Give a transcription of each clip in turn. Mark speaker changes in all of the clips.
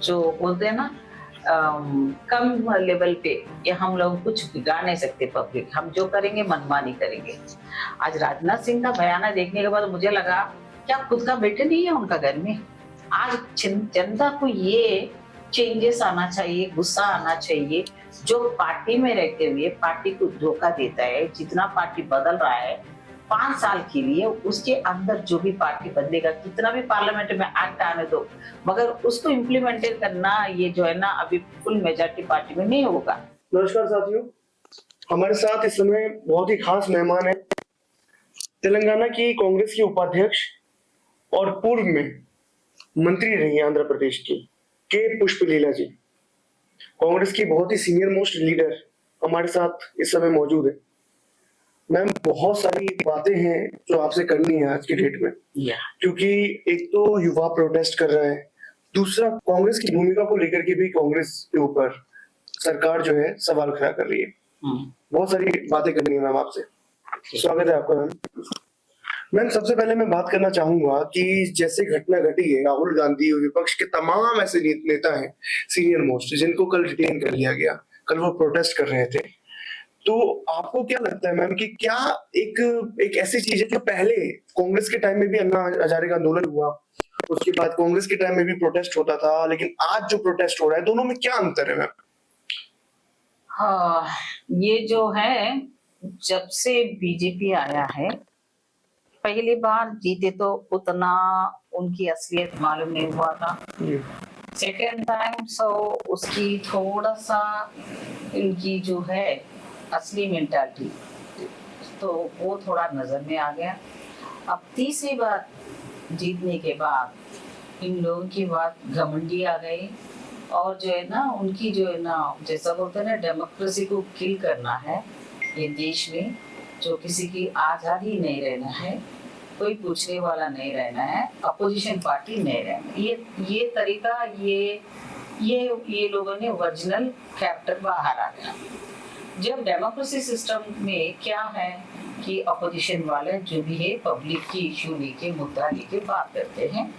Speaker 1: जो बोलते हैं ना कम लेवल पे, ये हम लोग कुछ बिगाड़ नहीं सकते पब्लिक, हम जो करेंगे मनमानी करेंगे। आज राजनाथ सिंह का बयाना देखने के बाद मुझे लगा क्या खुद का बेटे नहीं है उनका घर में। आज जनता को ये चेंजेस आना चाहिए, गुस्सा आना चाहिए। जो पार्टी में रहते हुए पार्टी को धोखा देता है, जितना पार्टी बदल रहा है 5 साल के लिए, उसके अंदर जो भी पार्टी बदलेगा, कितना भी पार्लियामेंट में एक्ट आने दो, मगर उसको इम्प्लीमेंटेड करना ये जो है ना अभी फुल मेजॉरिटी पार्टी में नहीं होगा।
Speaker 2: नमस्कार साथियों, हमारे साथ इस समय बहुत ही खास मेहमान है, तेलंगाना की कांग्रेस की उपाध्यक्ष और पूर्व में मंत्री रही आंध्र प्रदेश की के पुष्पलीला जी। कांग्रेस की बहुत ही सीनियर मोस्ट लीडर हमारे साथ इस समय मौजूद है। मैम, बहुत सारी बातें हैं जो आपसे करनी है आज की डेट में, क्योंकि एक तो युवा प्रोटेस्ट कर रहा है, दूसरा कांग्रेस की भूमिका को लेकर के भी कांग्रेस के ऊपर सरकार जो है सवाल खड़ा कर रही है। बहुत सारी बातें करनी है मैम आपसे। स्वागत है आपका मैम। मैम, सबसे पहले मैं बात करना चाहूंगा कि जैसे घटना घटी है, राहुल गांधी और विपक्ष के तमाम ऐसे नेता हैं सीनियर मोस्ट जिनको कल डिटेन कर लिया गया, कल वो प्रोटेस्ट कर रहे थे। तो आपको क्या लगता है मैम कि क्या एक ऐसी चीज है जो पहले कांग्रेस के टाइम में भी अन्ना हजारे का आंदोलन हुआ, उसके बाद कांग्रेस के टाइम में भी प्रोटेस्ट होता था, लेकिन आज जो प्रोटेस्ट हो रहा है दोनों में क्या अंतर है मैम?
Speaker 1: हाँ, ये जो है जब से बीजेपी आया है, पहली बार जीते तो उतना उनकी असलियत मालूम नहीं हुआ था। सेकेंड टाइम उसकी थोड़ा सा इनकी जो है असली मेंटालिटी तो वो थोड़ा नजर में आ गया। अब तीसरी बार जीतने के बाद इन लोगों की बात घमंडी आ गई, और जो है ना उनकी जो है ना जैसा बोलते हैं ना डेमोक्रेसी को किल करना है ये देश में, जो किसी की आजादी नहीं रहना है, कोई पूछने वाला नहीं रहना है, अपोजिशन पार्टी नहीं रहना, ये तरीका ये लोगों ने ओरिजिनल कैरेक्टर बाहर आ गया। जब डेमोक्रेसी सिस्टम में क्या है कि अपोजिशन वाले जो भी है पब्लिक की इश्यू लेके मुद्दा लेके बात करते हैं,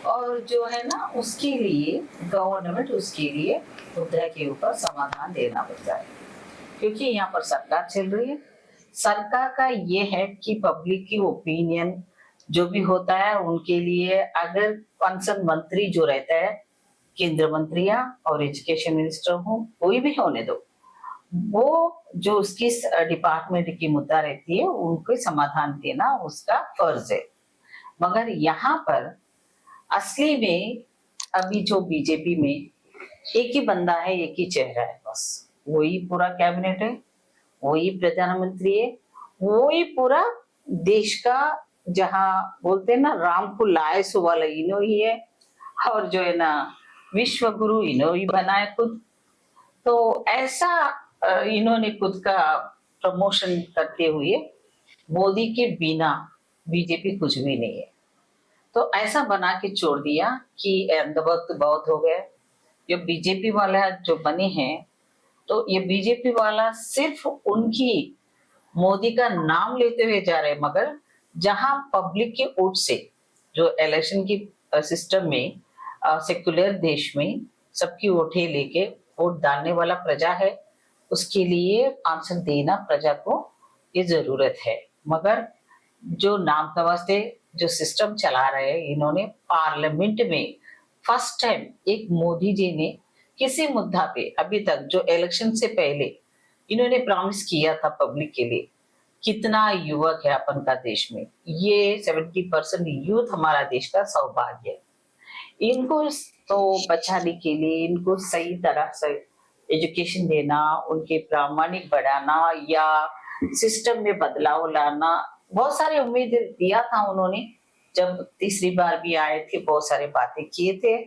Speaker 1: और जो है ना उसके लिए गवर्नमेंट उसके लिए मुद्दा के ऊपर समाधान देना पड़ता है, क्योंकि यहाँ पर सरकार चल रही है। सरकार का ये है कि पब्लिक की ओपिनियन जो भी होता है उनके लिए, अगर कंसर्न मंत्री जो रहता है, केंद्र मंत्रियां और एजुकेशन मिनिस्टर हो, कोई भी होने दो, वो जो उसकी डिपार्टमेंट की मुद्दा रहती है उनको समाधान देना उसका फर्ज है। मगर यहाँ पर असली में अभी जो बीजेपी में एक ही बंदा है, एक ही चेहरा है, बस वही पूरा कैबिनेट है, वही प्रधानमंत्री है, वही पूरा देश का, जहाँ बोलते हैं ना राम को लाए सो वाला इनो ही है, और जो है ना विश्व गुरु इनो ही बनाए खुद। तो ऐसा इन्होंने खुद का प्रमोशन करते हुए मोदी के बिना बीजेपी कुछ भी नहीं है, तो ऐसा बना के छोड़ दिया कि वक्त बहुत हो गया। ये बीजेपी वाला जो बने हैं, तो ये बीजेपी वाला सिर्फ उनकी मोदी का नाम लेते हुए जा रहे हैं, मगर जहां पब्लिक के वोट से जो इलेक्शन की सिस्टम में सेक्युलर देश में सबकी वोटें लेके वोट डालने वाला प्रजा है, उसके लिए आंसर देना प्रजा को ये जरूरत है। मगर जो नाम का वास्ते जो सिस्टम चला रहे हैं, इन्होंने पार्लियामेंट में फर्स्ट टाइम एक मोदी जी ने किसी मुद्दा पे अभी तक जो इलेक्शन से पहले इन्होंने प्रॉमिस किया था पब्लिक के लिए, कितना युवक है अपन का देश में, ये 70% यूथ हमारा देश का सौभाग्य है, इनको तो बचाने के लिए इनको सही तरह से एजुकेशन देना, उनके प्रामाणिक बढ़ाना या सिस्टम में बदलाव लाना, बहुत सारी उम्मीद दिया था उन्होंने। जब तीसरी बार भी आए थे बहुत सारे बातें किए थे,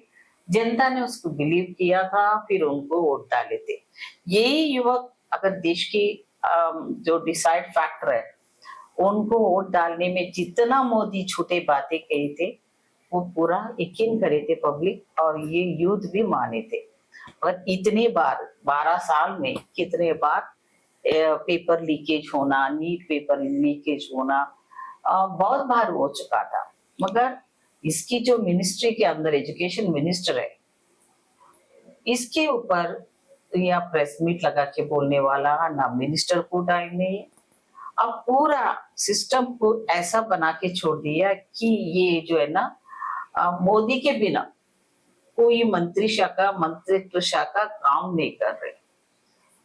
Speaker 1: जनता ने उसको बिलीव किया था, फिर उनको वोट डाले थे। यही युवक अगर देश की जो डिसाइड फैक्टर है, उनको वोट डालने में जितना मोदी छूटे बातें कही थे वो पूरा यकीन करे थे पब्लिक, और ये यूथ भी माने थे। और इतने बार 12 साल में कितने बार पेपर लीकेज होना, नीट पेपर लीकेज होना बहुत बार हो चुका था, मगर इसकी जो मिनिस्ट्री के अंदर एजुकेशन मिनिस्टर है, इसके ऊपर या प्रेस मीट लगा के बोलने वाला ना मिनिस्टर को टाइम नहीं है। अब पूरा सिस्टम को ऐसा बना के छोड़ दिया कि ये जो है ना मोदी के बिना कोई मंत्रित्व शाखा काम नहीं कर रहे।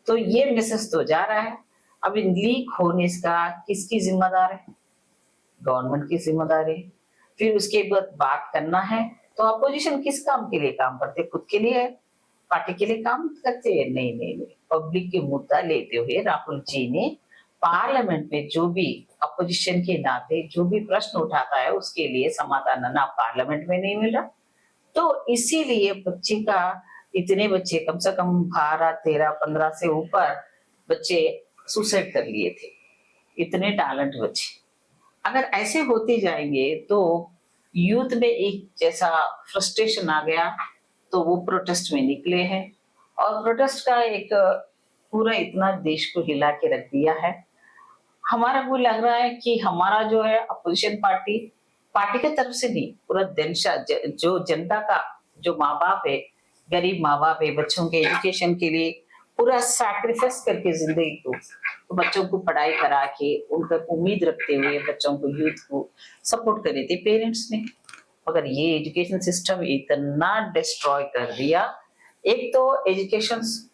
Speaker 1: तो ये मैसेज तो जा रहा है। अब इन लीक होने का किसकी जिम्मेदार है? गवर्नमेंट की जिम्मेदारी है। फिर उसके बाद बात करना है तो अपोजिशन किस काम के लिए काम करते? खुद के लिए, पार्टी के लिए काम करते हैं? नहीं नहीं नहीं। पब्लिक के मुद्दा लेते हुए राहुल जी ने पार्लियामेंट में जो भी अपोजिशन के नाते जो भी प्रश्न उठाता है उसके लिए समाधान ना पार्लियामेंट में नहीं मिला। तो इसीलिए इतने बच्चे कम से कम 12, 13, 15 से ऊपर बच्चे सुसाइड कर लिए थे। इतने टैलेंट बच्चे अगर ऐसे होते जाएंगे तो यूथ में एक जैसा फ्रस्ट्रेशन आ गया तो वो प्रोटेस्ट में निकले हैं और प्रोटेस्ट का एक पूरा इतना देश को हिला के रख दिया है। हमारा को लग रहा है कि हमारा जो है अपोजिशन पार्टी की तरफ से नहीं, पूरा जो जनता का जो माँ बाप है, गरीब माँ बाप है, बच्चों के एजुकेशन के लिए पूरा सैक्रिफाइस करके जिंदगी को तो बच्चों को पढ़ाई करा के उनका उम्मीद रखते हुए बच्चों को यूथ को सपोर्ट करे थे पेरेंट्स ने। मगर ये एजुकेशन सिस्टम इतना डिस्ट्रॉय कर दिया। एक तो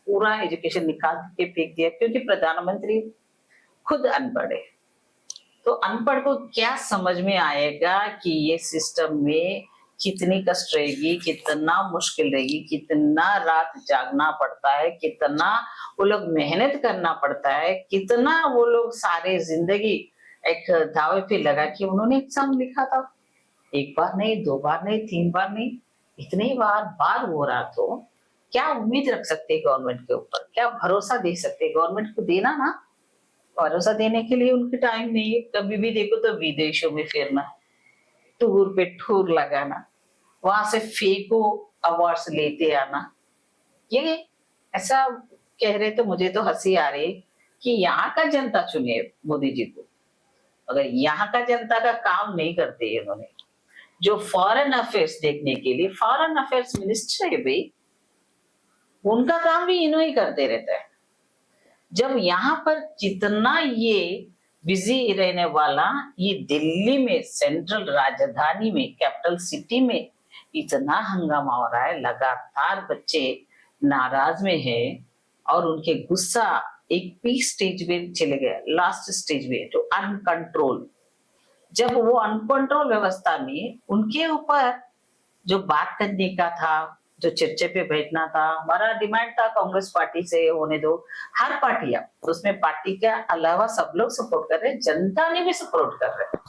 Speaker 1: पूरा एजुकेशन निकाल के फेंक दिया क्योंकि प्रधानमंत्री खुद अनपढ़ है। तो अनपढ़ को क्या समझ में आएगा कि ये सिस्टम में कितनी कष्ट रहेगी, कितना मुश्किल रहेगी, कितना रात जागना पड़ता है, कितना वो लोग मेहनत करना पड़ता है, कितना वो लोग सारे जिंदगी एक दावे पे लगा कि उन्होंने एग्जाम लिखा था। एक बार नहीं, 2 बार नहीं, 3 बार नहीं, इतने बार हो रहा तो क्या उम्मीद रख सकते गवर्नमेंट के ऊपर? क्या भरोसा दे सकते? गवर्नमेंट को देना ना, भरोसा देने के लिए उनके टाइम नहीं है। कभी भी देखो तो विदेशों में फिरना, टूर पे टूर लगाना, वहां से फेको अवार्ड्स लेते आना। ये ऐसा कह रहे तो मुझे तो हंसी आ रही कि यहाँ का जनता चुने मोदी जी को, अगर यहाँ का जनता का काम नहीं करते इन्होंने। जो फॉरेन अफेयर्स देखने के लिए फॉरेन अफेयर्स मिनिस्टर है भाई, उनका काम भी इन्हों ही करते रहता है। जब यहाँ पर जितना ये बिजी रहने वाला, ये दिल्ली में सेंट्रल राजधानी में कैपिटल सिटी में इतना हंगामा हो रहा है, लगातार बच्चे नाराज में है और उनके गुस्सा एक पीक स्टेज में चले गए, लास्ट स्टेज में जो अनकंट्रोल। जब वो अनकंट्रोल व्यवस्था में उनके ऊपर जो बात करने का था, जो चर्चे पे बैठना था, हमारा डिमांड था कांग्रेस पार्टी से होने दो। हर पार्टियां उसमें पार्टी के अलावा सब लोग सपोर्ट कर रहे हैं, जनता ने भी सपोर्ट कर रहे हैं।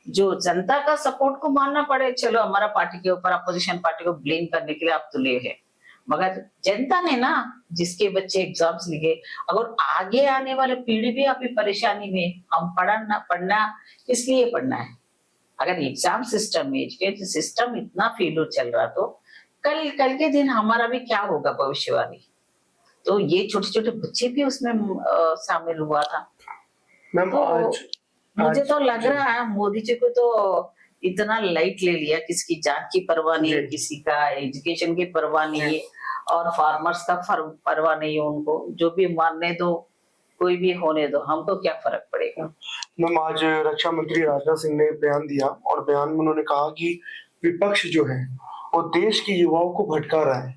Speaker 1: जो जनता का सपोर्ट को मानना पड़े, चलो हमारा पार्टी के ऊपर अपोजिशन पार्टी को ब्लेम करने के लिए आप तुले है, मगर जनता ने ना जिसके बच्चे एग्जाम्स लिखे, अगर आगे आने वाले पीढ़ी भी अभी परेशानी में, हम पढ़ना इसलिए पढ़ना है। अगर एग्जाम सिस्टम में एजुकेशन सिस्टम इतना फेलियर चल रहा तो कल के दिन हमारा भी क्या होगा भविष्यवाणी। तो ये छोटे छोटे बच्चे भी उसमें शामिल हुआ था।
Speaker 2: मैम
Speaker 1: तो मुझे तो लग
Speaker 2: जी।
Speaker 1: रहा है मोदी जी को तो इतना लाइट ले लिया, किसकी जान की परवाह नहीं है,
Speaker 2: जी।
Speaker 1: किसी का एजुकेशन की परवाह नहीं है और फार्मर्स का परवाह नहीं है। उनको जो भी मारने दो, कोई भी होने दो, हमको क्या फर्क पड़ेगा।
Speaker 2: मैम आज रक्षा मंत्री राजनाथ सिंह ने बयान दिया और बयान में उन्होंने कहा कि विपक्ष जो है वो देश के युवाओं को भटका रहा है,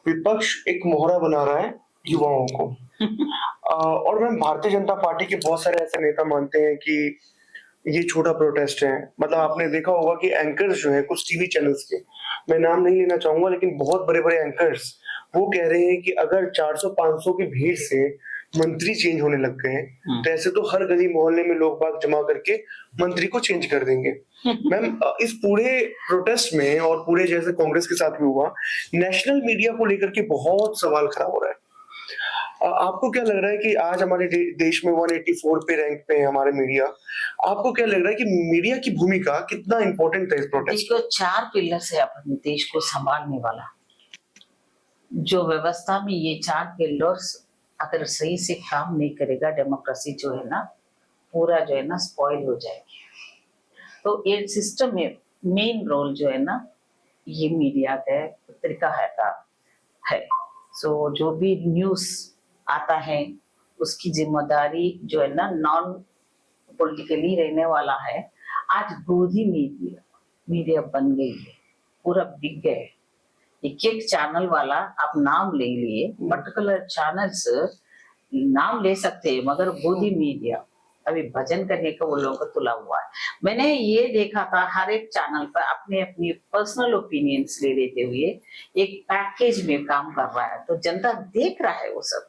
Speaker 2: विपक्ष एक मोहरा बना रहा है युवाओं को। और मैम भारतीय जनता पार्टी के बहुत सारे ऐसे नेता मानते हैं कि ये छोटा प्रोटेस्ट है। मतलब आपने देखा होगा कि एंकर्स जो है कुछ टीवी चैनल्स के, मैं नाम नहीं लेना चाहूंगा, लेकिन बहुत बड़े बड़े एंकर्स वो कह रहे हैं कि अगर 400-500 की भीड़ से मंत्री चेंज होने लग गए तो ऐसे तो हर गली मोहल्ले में लोग बाग जमा करके मंत्री को चेंज कर देंगे। मैम इस पूरे प्रोटेस्ट में और पूरे जैसे कांग्रेस के साथ भी हुआ, नेशनल मीडिया को लेकर के बहुत सवाल खड़ा हो रहा है। आपको क्या लग रहा है कि आज हमारे देश में 184 पे रैंक पे है हमारे मीडिया, आपको क्या लग रहा है कि मीडिया की भूमिका कितना इंपॉर्टेंट है इस प्रोटेस्ट?
Speaker 1: देखो 4 पिलर से अपने देश को संभालने वाला जो व्यवस्था में ये 4 पिलर्स अगर सही से काम नहीं करेगा, डेमोक्रेसी जो है ना पूरा जो है ना स्पॉइल हो जाएगी। तो ये सिस्टम में मेन रोल जो है ना ये मीडिया का पत्रिका है। सो जो भी न्यूज आता है उसकी जिम्मेदारी जो है ना नॉन पॉलिटिकली रहने वाला है। आज गोदी मीडिया मीडिया बन गई है, पूरा बिक गए। एक एक चैनल वाला आप नाम ले लिए, पर्टिकुलर चैनल्स नाम ले सकते हैं, मगर गोदी मीडिया अभी भजन करने का वो लोगों को तुला हुआ है। मैंने ये देखा था हर एक चैनल पर अपने अपनी पर्सनल ओपिनियंस ले लेते हुए एक पैकेज में काम कर रहा है, तो जनता देख रहा है वो सब।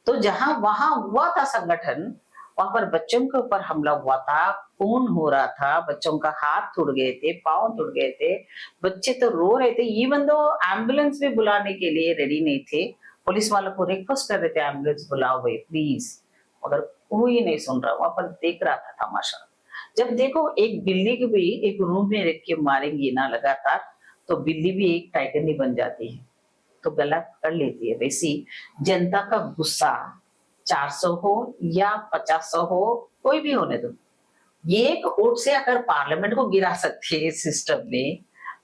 Speaker 1: तो जहां वहां हुआ था संगठन, वहां पर बच्चों के ऊपर हमला हुआ था, खून हो रहा था, बच्चों का हाथ टूट गए थे, पांव टूट गए थे, बच्चे तो रो रहे थे। इवन दो एम्बुलेंस भी बुलाने के लिए रेडी नहीं थे, पुलिस वालों को रिक्वेस्ट कर रहे थे एम्बुलेंस बुलाओ भाई प्लीज, मगर कोई नहीं सुन रहा। वहां पर देख रहा था तमाशा। जब देखो एक बिल्ली को भी एक रूम में रख के मारेंगी ना लगातार, तो बिल्ली भी एक टाइगर नहीं बन जाती है, तो गला कर लेती है। वैसी जनता का गुस्सा 400 हो या 50 हो, कोई भी होने दो, ये एक वोट से अगर पार्लियामेंट को गिरा सकते हैं सिस्टम में,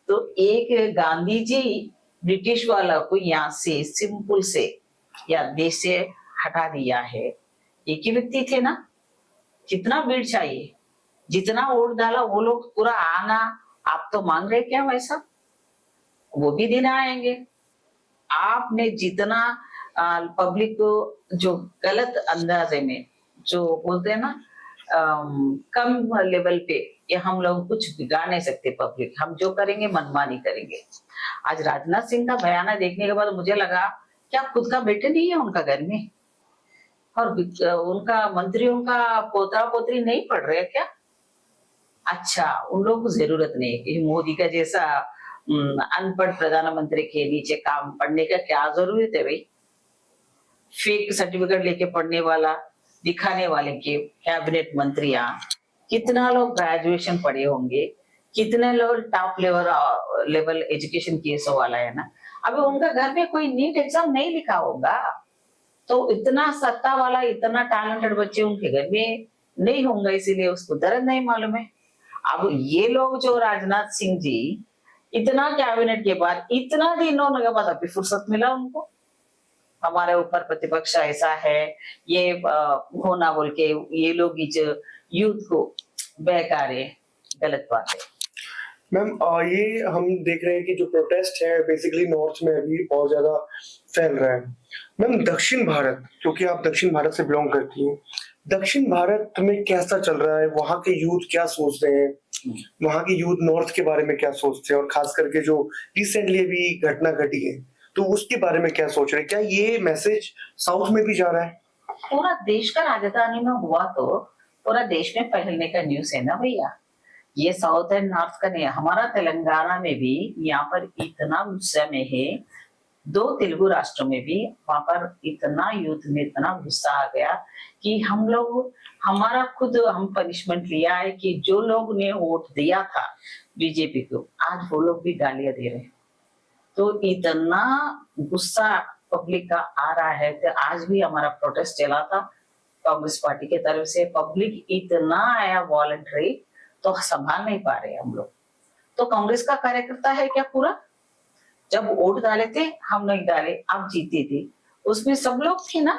Speaker 1: तो एक गांधी जी ब्रिटिश वाला को यहाँ से सिंपल से या देश से हटा दिया है। एक ही व्यक्ति थे ना, कितना भीड़ चाहिए, जितना वोट डाला वो लोग पूरा आना। आप तो मांग रहे क्या वैसा? वो भी दिन आएंगे। आपने जितना पब्लिक को जो गलत अंदाजे में जो बोलते हैं ना, कम लेवल पे, ये हम लोग कुछ बिगाड़ नहीं सकते। पब्लिक हम जो करेंगे मनमानी करेंगे। आज राजनाथ सिंह का बयान देखने के बाद मुझे लगा क्या खुद का बेटे नहीं है उनका घर में, और उनका मंत्रियों का पोता पोत्री नहीं पढ़ रहे क्या? अच्छा, उन लोगों को जरूरत नहीं है कि मोदी का जैसा अनपढ़ प्रधानमंत्री के नीचे काम पढ़ने का क्या जरूरत है भाई? फेक सर्टिफिकेट लेके पढ़ने वाला, दिखाने वाले के कैबिनेट मंत्रियां, कितना लोग ग्रेजुएशन पढ़े होंगे, कितने लोग टॉप लेवल एजुकेशन किए सो वाला है ना। अभी उनका घर में कोई नीट एग्जाम नहीं लिखा होगा, तो इतना सत्ता वाला इतना टैलेंटेड बच्चे उनके घर में नहीं होंगे, इसीलिए उसको दर्द नहीं मालूम है। अब ये लोग जो राजनाथ सिंह जी इतना कैबिनेट के बाद इतना दिनों के बाद अभी फुर्सत मिला उनको, हमारे ऊपर प्रतिपक्ष ऐसा है ये होना बोल के ये लोग यूथ को बहकारे, गलत बात है।
Speaker 2: मैम ये हम देख रहे हैं कि जो प्रोटेस्ट है बेसिकली नॉर्थ में अभी बहुत ज्यादा फैल रहा है। मैम दक्षिण भारत, क्योंकि आप दक्षिण भारत से बिलोंग करती हैं, दक्षिण भारत में कैसा चल रहा है? वहाँ के यूथ क्या सोच रहे हैं? वहाँ के यूथ नॉर्थ के बारे में क्या सोचते हैं? और खास करके जो रिसेंटली अभी घटना घटी है, तो उसके बारे में क्या सोच रहे हैं? क्या ये मैसेज साउथ में भी जा रहा है?
Speaker 1: पूरा देश का राजधानी में हुआ तो पूरा देश में फैलने का न्यूज है ना भैया। ये साउथ एंड नॉर्थ का नहीं है, हमारा तेलंगाना में भी यहाँ पर इतना गुस्सा में है, 2 तेलुगु राष्ट्रों में भी वहां पर इतना यूथ में इतना गुस्सा आ गया कि हम लोग हमारा खुद हम पनिशमेंट लिया है कि जो लोग ने वोट दिया था बीजेपी को, आज वो लोग भी गालियां दे रहे हैं। तो इतना गुस्सा पब्लिक का आ रहा है। तो आज भी हमारा प्रोटेस्ट चला था कांग्रेस पार्टी के तरफ से, पब्लिक इतना आया वॉलंटरी, तो संभाल नहीं पा रहे हम लोग। तो कांग्रेस का कार्यकर्ता है क्या पूरा? जब वोट डाले थे हम नहीं डाले, आप जीते थे, उसमें सब लोग थे ना।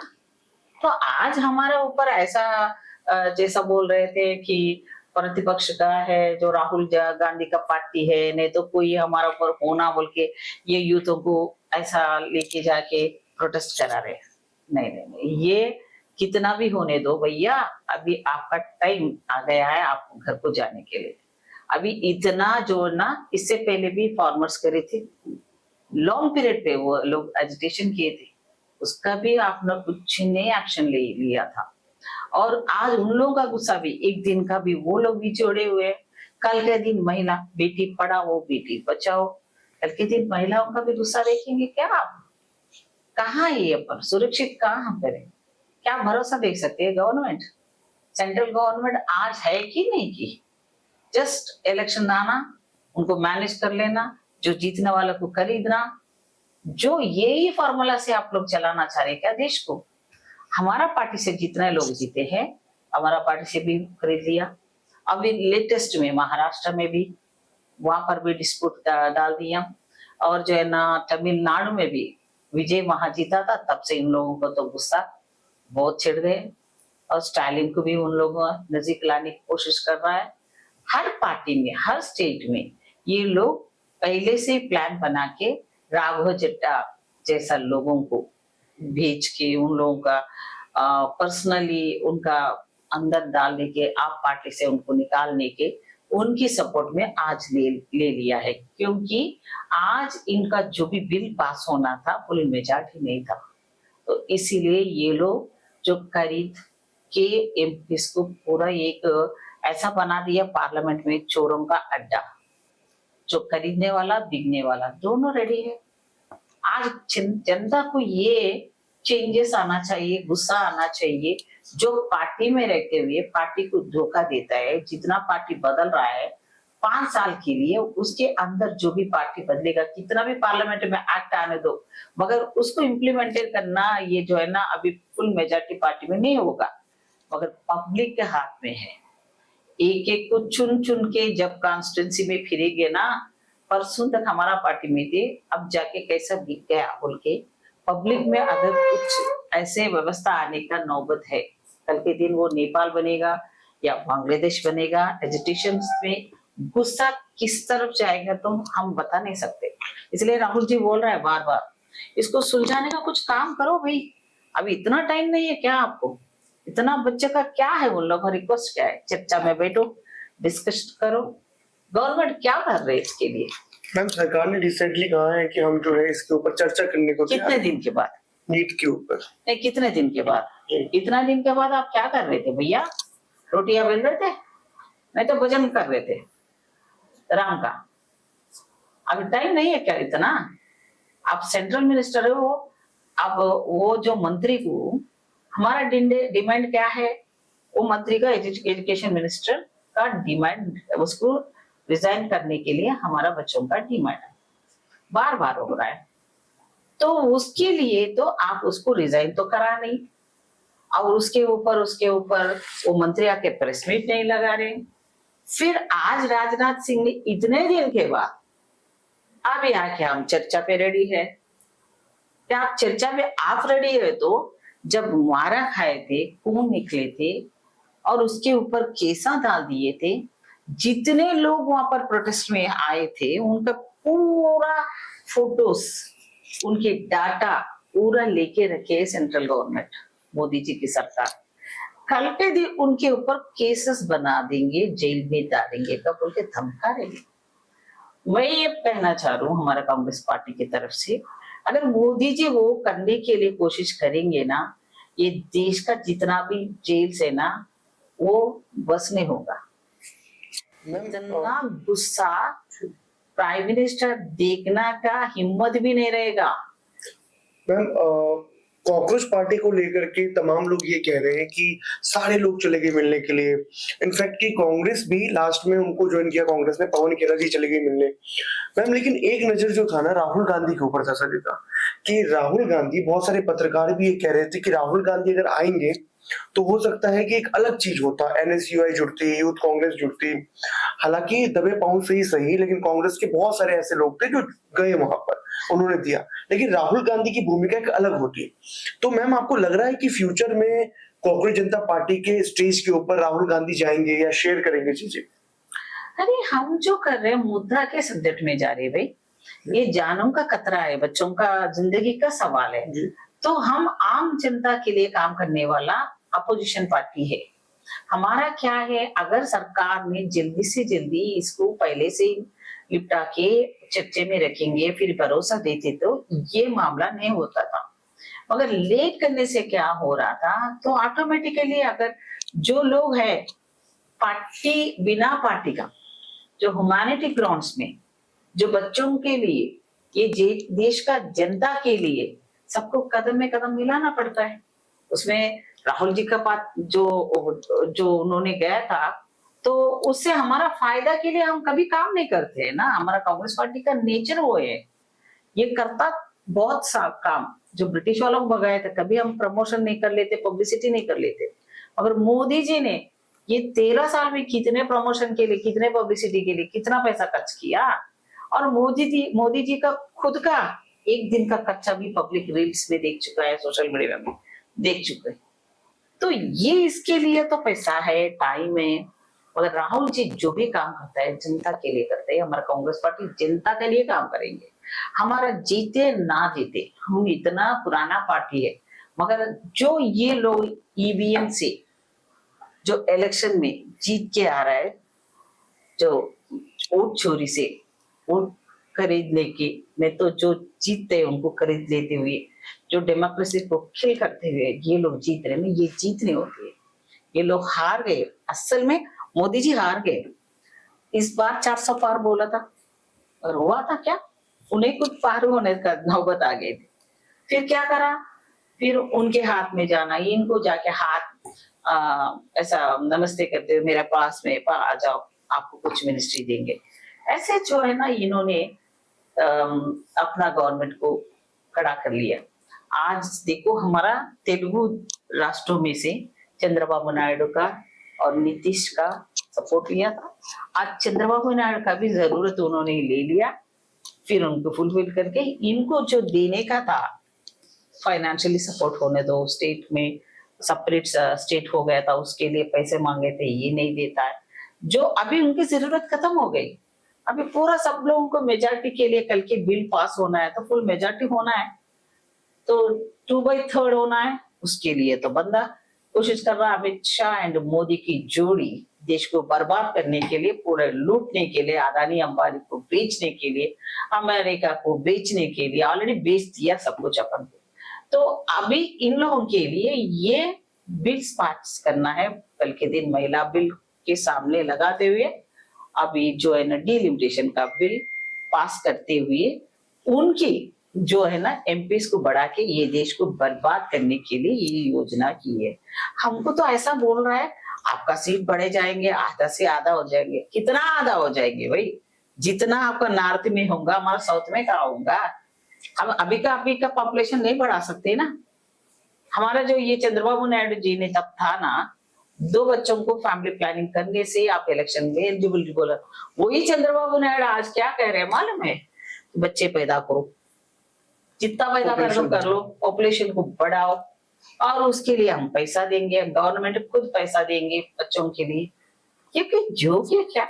Speaker 1: तो आज हमारे ऊपर ऐसा जैसा बोल रहे थे कि प्रतिपक्ष का है जो राहुल गांधी का पार्टी है, नहीं तो कोई हमारा ऊपर होना बोल के ये यूथों को ऐसा लेके जाके प्रोटेस्ट करा रहे। नहीं नहीं नहीं, ये कितना भी होने दो भैया, अभी आपका टाइम आ गया है आप घर को जाने के लिए। अभी इतना जो ना, इससे पहले भी फार्मर्स करे थे, लॉन्ग पीरियड पे वो लोग एजिटेशन किए थे, उसका भी आपने कुछ नए एक्शन ले लिया था। और आज उन लोगों का गुस्सा भी एक दिन का भी वो लोग भी जोड़े हुए। कल के दिन महिला बेटी पढ़ाओ बेटी बचाओ, कल के दिन महिलाओं का भी गुस्सा देखेंगे क्या आप? कहाँ ये अपन सुरक्षित कहाँ हम करें? क्या भरोसा देख सकते हैं गवर्नमेंट? सेंट्रल गवर्नमेंट आज है कि नहीं की? जस्ट इलेक्शन आना, उनको मैनेज कर लेना, जो जीतने वाले को खरीदना, जो यही फॉर्मूला से आप लोग चलाना चाह रहे क्या देश को? हमारा पार्टी से जितने लोग जीते हैं, हमारा पार्टी से भी खरीद लिया। अभी लेटेस्ट में महाराष्ट्र में भी वहां पर भी डिस्प्यूट डाल दिया, और जो है ना तमिलनाडु में भी विजय वहां जीता था, तब से इन लोगों को तो गुस्सा बहुत छिड़ गए और स्टालिन को भी उन लोगों नजीक लाने की कोशिश कर रहा है। हर पार्टी में, हर स्टेट में ये लोग पहले से प्लान बना के राघव चड्ढा जैसा लोगों को भेज के उन लोगों का पर्सनली उनका अंदर डालने के, आप पार्टी से उनको निकालने के, उनकी सपोर्ट में आज ले लिया है। क्योंकि आज इनका जो भी बिल पास होना था फुल मेजॉरिटी नहीं था, तो इसीलिए ये लोग जो खरीद के एमपीस को पूरा एक ऐसा बना दिया पार्लियामेंट में चोरों का अड्डा, जो खरीदने वाला बिकने वाला दोनों रेडी है। आज जनता को ये चेंजेस आना चाहिए, गुस्सा आना चाहिए। जो पार्टी में रहते हुए पार्टी को धोखा देता है, जितना पार्टी बदल रहा है 5 साल के लिए, उसके अंदर जो भी पार्टी बदलेगा, कितना भी पार्लियामेंट में एक्ट आने दो, मगर उसको इम्प्लीमेंटेड करना ये जो है ना अभी फुल मेजॉरिटी पार्टी में नहीं होगा, मगर पब्लिक के हाथ में है। एक एक को चुन चुन के जब कॉन्स्टिट्यूंसी में फिरेंगे ना, परसों तक हमारा पार्टी में थे, अब जाके कैसा बिक गया बोल के पब्लिक में अगर कुछ ऐसे व्यवस्था आने का नौबत है, कल के दिन वो नेपाल बनेगा या बांग्लादेश बनेगा, एजुटेशन में गुस्सा किस तरफ जाएगा तो हम बता नहीं सकते। इसलिए राहुल जी बोल रहा है बार बार, इसको सुलझाने का कुछ काम करो भाई, अभी इतना टाइम नहीं है क्या आपको? इतना बच्चे का क्या है, उन लोगों का रिक्वेस्ट क्या है? चर्चा में बैठो, डिस्कस करो, गवर्नमेंट क्या कर रही है इसके लिए।
Speaker 2: मैम सरकार ने रिसेंटली कहा है कि हम जो है इसके ऊपर चर्चा करने को
Speaker 1: कितने दिन के बाद?
Speaker 2: नीट के ऊपर
Speaker 1: नहीं, कितने दिन के बाद? इतना दिन के बाद आप क्या कर रहे थे भैया? रोटियां बेल रहे थे? नहीं तो भजन कर रहे थे राम का? अभी टाइम नहीं है क्या इतना? आप सेंट्रल मिनिस्टर हो, अब वो जो मंत्री को हमारा डिमांड क्या है? वो मंत्री का एजुकेशन मिनिस्टर का डिमांड, उसको रिजाइन करने के लिए हमारा बच्चों का डिमांड बार बार हो रहा है, तो उसके लिए तो आप उसको रिजाइन तो करा नहीं, और उसके ऊपर वो मंत्री आके प्रेस मीट नहीं लगा रहे। फिर आज राजनाथ सिंह ने इतने दिन के बाद अभी आके हम चर्चा पे रेडी है। क्या आप चर्चा में आप रेडी है? तो जब मारा खाए थे, खून निकले थे और उसके ऊपर केसा डाल दिए थे, जितने लोग वहां पर प्रोटेस्ट में आए थे उनका पूरा फोटोस, उनके डाटा पूरा लेके रखे सेंट्रल गवर्नमेंट, मोदी जी की सरकार। कल के दिन उनके ऊपर केसेस बना देंगे, जेल में डालेंगे का बोल के धमका रहे। मैं ये कहना चाह रहा हूँ हमारा कांग्रेस पार्टी की तरफ से, अगर मोदी जी वो करने के लिए कोशिश करेंगे ना, ये देश का जितना भी जेल से ना वो बस नहीं होगा। इतना गुस्सा प्राइम मिनिस्टर देखना का हिम्मत भी नहीं रहेगा।
Speaker 2: मैम कॉकरोच पार्टी को लेकर के तमाम लोग ये कह रहे हैं कि सारे लोग चले गए मिलने के लिए, इनफैक्ट कि कांग्रेस भी लास्ट में उनको ज्वाइन किया, कांग्रेस ने पवन खेरा जी चले गए मिलने। मैम लेकिन एक नजर जो था ना राहुल गांधी के ऊपर था सर का, कि राहुल गांधी, बहुत सारे पत्रकार भी ये कह रहे थे कि राहुल गांधी अगर आएंगे तो हो सकता है कि एक अलग चीज होता, एनएसयूआई जुड़ती, यूथ कांग्रेस जुड़ती। हालांकि दबे पांव से ही सही, लेकिन कांग्रेस के बहुत सारे ऐसे लोग थे जो गए वहां पर, उन्होंने दिया, लेकिन राहुल गांधी की भूमिका एक अलग होती है। तो मैम आपको लग रहा है कि फ्यूचर में कांग्रेस जनता पार्टी के स्टेज के ऊपर राहुल गांधी जाएंगे या शेयर करेंगे चीजें?
Speaker 1: अरे हम जो कर रहे हैं मुद्दा के सब्जेक्ट में जा रहे हैं भाई, ये जानों का खतरा है, बच्चों का जिंदगी का सवाल है। तो हम आम जनता के लिए काम करने वाला अपोजिशन पार्टी है। हमारा क्या है, अगर सरकार ने जल्दी से जल्दी इसको पहले से निपटा के चर्चे में रखेंगे, फिर भरोसा देते तो ये मामला नहीं होता था। मगर लेट करने से क्या हो रहा था, तो ऑटोमेटिकली अगर जो लोग है पार्टी बिना पार्टी का, जो ह्यूमैनिटी ग्राउंड्स में, जो बच्चों के लिए, ये देश का जनता के लिए सबको कदम में कदम मिलाना पड़ता है। उसमें राहुल जी का बात जो उन्होंने गया था, तो उससे हमारा फायदा के लिए हम कभी काम नहीं करते है ना। हमारा कांग्रेस पार्टी का नेचर वो है, ये करता बहुत सा काम जो ब्रिटिश वालों को भगाए थे, कभी हम प्रमोशन नहीं कर लेते, पब्लिसिटी नहीं कर लेते। मगर मोदी जी ने ये 13 साल में कितने प्रमोशन के लिए, कितने पब्लिसिटी के लिए, कितना पैसा खर्च किया। और मोदी जी का खुद का एक दिन का खर्चा भी पब्लिक रील्स में देख चुका है, सोशल मीडिया में देख चुके हैं। तो ये इसके लिए तो पैसा है, टाइम है। मगर राहुल जी जो भी काम करता है जनता के लिए करते हैं। हमारा कांग्रेस पार्टी जनता के लिए काम करेंगे। हमारा जीते ना जीते, हम इतना पुराना पार्टी है, मगर जो ये लोग ईवीएम से जो इलेक्शन में जीत के आ रहा है, जो वोट चोरी से वोट खरीद लेके, नहीं तो जो जीतते हैं उनको खरीद लेते हुए, जो डेमोक्रेसी को किल करते हुए ये लोग जीत रहे हैं ना, ये जीत नहीं होती है। ये लोग हार गए। असल में मोदी जी हार गए। इस बार 400 पार बोला था और हुआ था क्या? उन्हें कुछ पार होने का नौबत आ गई थी। फिर क्या करा? फिर उनके हाथ में जाना, इनको जाके हाथ ऐसा नमस्ते करते हुए मेरे पास में आ जाओ, आपको कुछ मिनिस्ट्री देंगे। ऐसे जो है ना, इन्होंने अपना गवर्नमेंट को खड़ा कर लिया। आज देखो, हमारा तेलुगु राष्ट्रों में से चंद्रबाबू नायडू का और नीतीश का सपोर्ट लिया था। आज चंद्रबाबू नायडू का भी जरूरत उन्होंने ले लिया, फिर उनको फुलफिल करके इनको जो देने का था, फाइनेंशियली सपोर्ट होने दो, स्टेट में सेपरेट स्टेट हो गया था, उसके लिए पैसे मांगे थे, ये नहीं देता है। जो अभी उनकी जरूरत खत्म हो गई। अभी पूरा सब लोगों को मेजॉरिटी के लिए कल के बिल पास होना है, तो फुल मेजॉरिटी होना है, तो 2/3 होना है। उसके लिए तो बंदा कोशिश कर रहा है। अमित शाह एंड मोदी की जोड़ी देश को बर्बाद करने के लिए, पूरे लूटने के लिए, अदानी अंबानी को बेचने के लिए, अमेरिका को बेचने के लिए, ऑलरेडी बेच दिया सब कुछ अपन को। तो अभी इन लोगों के लिए ये बिल्स पास करना है। कल के दिन महिला बिल के सामने लगाते हुए अभी जो है ना डिलिमिटेशन का बिल पास करते हुए उनकी जो है ना एमपीज को बढ़ा के ये देश को बर्बाद करने के लिए ये योजना की है। हमको तो ऐसा बोल रहा है आपका सीट बढ़े जाएंगे, आधा से आधा हो जाएंगे। कितना आधा हो जाएंगे भाई? जितना आपका नॉर्थ में होगा, हमारा साउथ में क्या होगा? हम अभी का पॉपुलेशन नहीं बढ़ा सकते ना। हमारा जो ये चंद्रबाबू नायडू जी ने तब था ना, 2 बच्चों को फैमिली प्लानिंग करने से आप इलेक्शन में एलिजिबिलिटी बोला। वही चंद्रबाबू नायडू आज क्या कह रहे हैं मालूम है? बच्चे पैदा करो, जितना पैदा कर लो, पॉपुलेशन को बढ़ाओ, और उसके लिए हम पैसा देंगे, गवर्नमेंट खुद पैसा देंगे बच्चों के लिए। क्योंकि जो क्या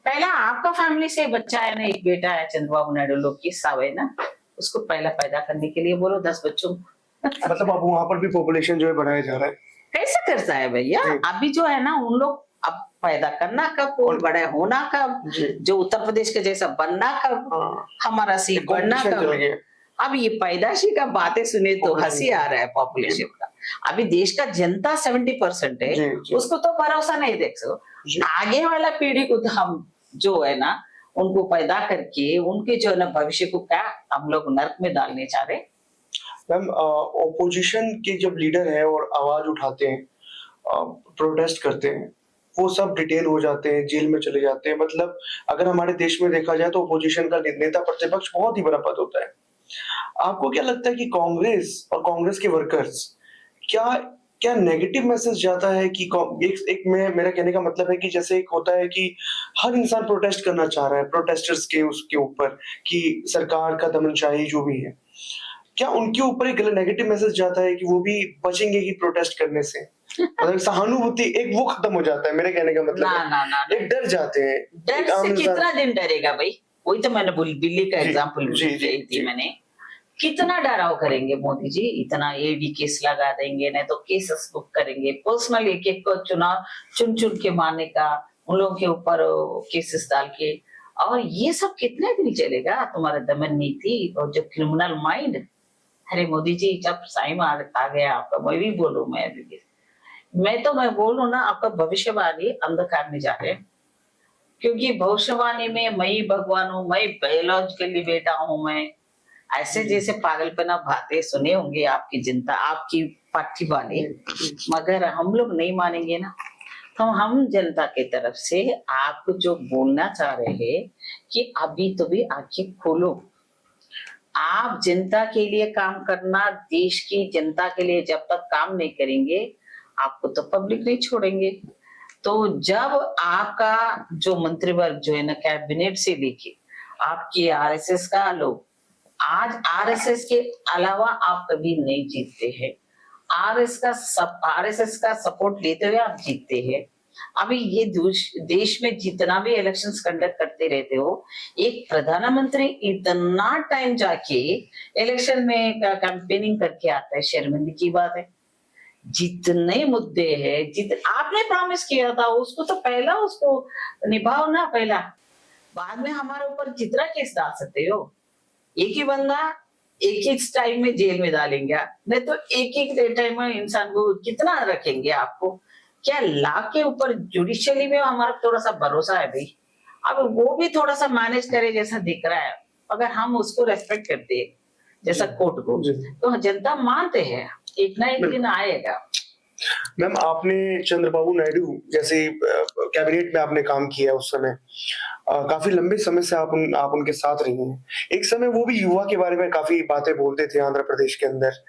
Speaker 1: पहला आपका फैमिली से बच्चा है ना, एक बेटा है चंद्रबाबू नायडू लोग की साव है ना, उसको पहला पैदा करने के लिए बोलो 10 बच्चों।
Speaker 2: मतलब अब वहां पर भी पॉपुलेशन जो है बढ़ाया जा रहा है।
Speaker 1: कैसे करता है भैया? अभी जो है ना उन लोग अब पैदा करना कब और बड़े होना कब, जो उत्तर प्रदेश के जैसा बनना कब, हमारा सीट बढ़ना कब। अब ये पैदाशी का बातें सुने तो हंसी आ रहा है पॉपुलेशन का। अभी देश का जनता 70% है, उसको तो भरोसा नहीं देख सको। आगे वाला पीढ़ी को तो हम जो है ना उनको पैदा करके उनके जो है ना भविष्य को क्या हम लोग नर्क में डालने चाह रहे।
Speaker 2: मैम, ऑपोजिशन के जब लीडर है और आवाज उठाते हैं, प्रोटेस्ट करते हैं, वो सब डिटेल हो जाते हैं, जेल में चले जाते हैं। मतलब अगर हमारे देश में देखा जाए तो ऑपोजिशन का नेता प्रतिपक्ष बहुत ही बड़ा पद होता है। आपको क्या लगता है कि कांग्रेस और कांग्रेस के वर्कर्स क्या नेगेटिव मैसेज जाता है कि एक मेरा कहने का मतलब है कि जैसे एक होता है कि हर इंसान प्रोटेस्ट करना चाह रहा है, प्रोटेस्टर्स के उसके ऊपर कि सरकार का दमनशाही जो भी है, क्या उनके ऊपर एक नेगेटिव मैसेज जाता है कि वो भी बचेंगे ही प्रोटेस्ट करने से? मतलब सहानुभूति एक वो खत्म हो जाता है, मेरे कहने का मतलब
Speaker 1: ना।
Speaker 2: एक डर जाते हैं।
Speaker 1: डर से कितना दिन डरेगा भाई? वही तो मैंने दिल्ली का एग्जाम्पल दी मैंने। कितना डराव करेंगे मोदी जी? इतना ईडी केस लगा देंगे, नहीं तो केसेस बुक करेंगे, पर्सनल एक को चुन के मारने का, उन लोगों के ऊपर केसेस डाल के। और ये सब कितने दिन चलेगा तुम्हारा दमन नीति और जो क्रिमिनल माइंड? अरे मोदी जी जब साइम आ गया आपका, मैं भी बोलूं, मैं बोलूं ना, आपका भविष्यवाणी अंधकार में जा रहे हैं। क्योंकि भविष्यवाणी में मैं भगवान हूँ, मैं बायोलॉजिकली बेटा हूँ, मैं ऐसे जैसे पागलपना बातें सुने होंगे आपकी जनता, आपकी पार्टी वाले, मगर हम लोग नहीं मानेंगे ना। तो हम जनता की तरफ से आपको जो बोलना चाह रहे हैं कि अभी तो भी आंखें खोलो। आप जनता के लिए काम करना, देश की जनता के लिए जब तक काम नहीं करेंगे आपको तो पब्लिक नहीं छोड़ेंगे। तो जब आपका जो मंत्रिवर्ग जो है ना, कैबिनेट से लेके आपके आरएसएस का लोग, आज आरएसएस के अलावा आप कभी नहीं जीतते हैं। आरएसएस का सपोर्ट लेते हुए आप जीतते हैं। अभी ये देश में जितना भी इलेक्शंस कंडक्ट करते रहते हो, एक प्रधानमंत्री इतना टाइम जाके इलेक्शन में कैंपेनिंग करके आता है, शर्मिंदगी की बात है। जितने मुद्दे हैं, आपने प्रॉमिस किया था उसको तो पहला उसको निभाओ ना पहला, बाद में हमारे ऊपर जितना केस डाल सकते हो। एक ही बंदा एक ही टाइम में जेल में डालेंगे, नहीं तो एक ही टाइम में इंसान को कितना रखेंगे आपको। क्या लॉ के ऊपर जुडिशियली में हमारा थोड़ा सा भरोसा है भाई, अब वो भी थोड़ा सा मैनेज करे जैसा दिख रहा है। अगर हम उसको रेस्पेक्ट करते हैं जैसा कोर्ट को, तो जनता मानते हैं एक ना एक दिन आएगा।
Speaker 2: मैम, आपने चंद्रबाबू नायडू जैसे कैबिनेट में आपने काम किया उस समय, काफी लंबे समय से आप उनके साथ रही हैं। एक समय वो भी युवा के बारे में काफी बातें बोलते थे आंध्र प्रदेश के अंदर।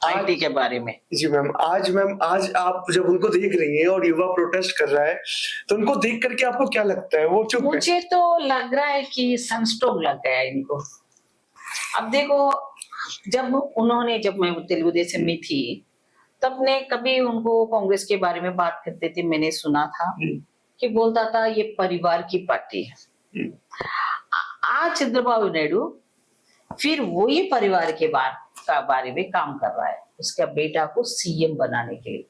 Speaker 1: आईटी के बारे में।
Speaker 2: जी मैम, आज आप जब उनको देख रही हैं और युवा प्रोटेस्ट कर रहा है, तो उनको देख करके आपको क्या लगता है? वो चुप है?
Speaker 1: मुझे तो लग रहा है कि सनस्ट्रोक लग गया है इनको। अब देखो, जब मैं तेलुगु देशम में थी, तब ने कभी उनको कांग्रेस के बारे में बात करते थे, मैंने सुना था कि बोलता था ये परिवार की पार्टी है। आज चंद्रबाबू नायडू फिर वही परिवार के बारे में काम कर रहा है, उसका बेटा को सीएम बनाने के लिए।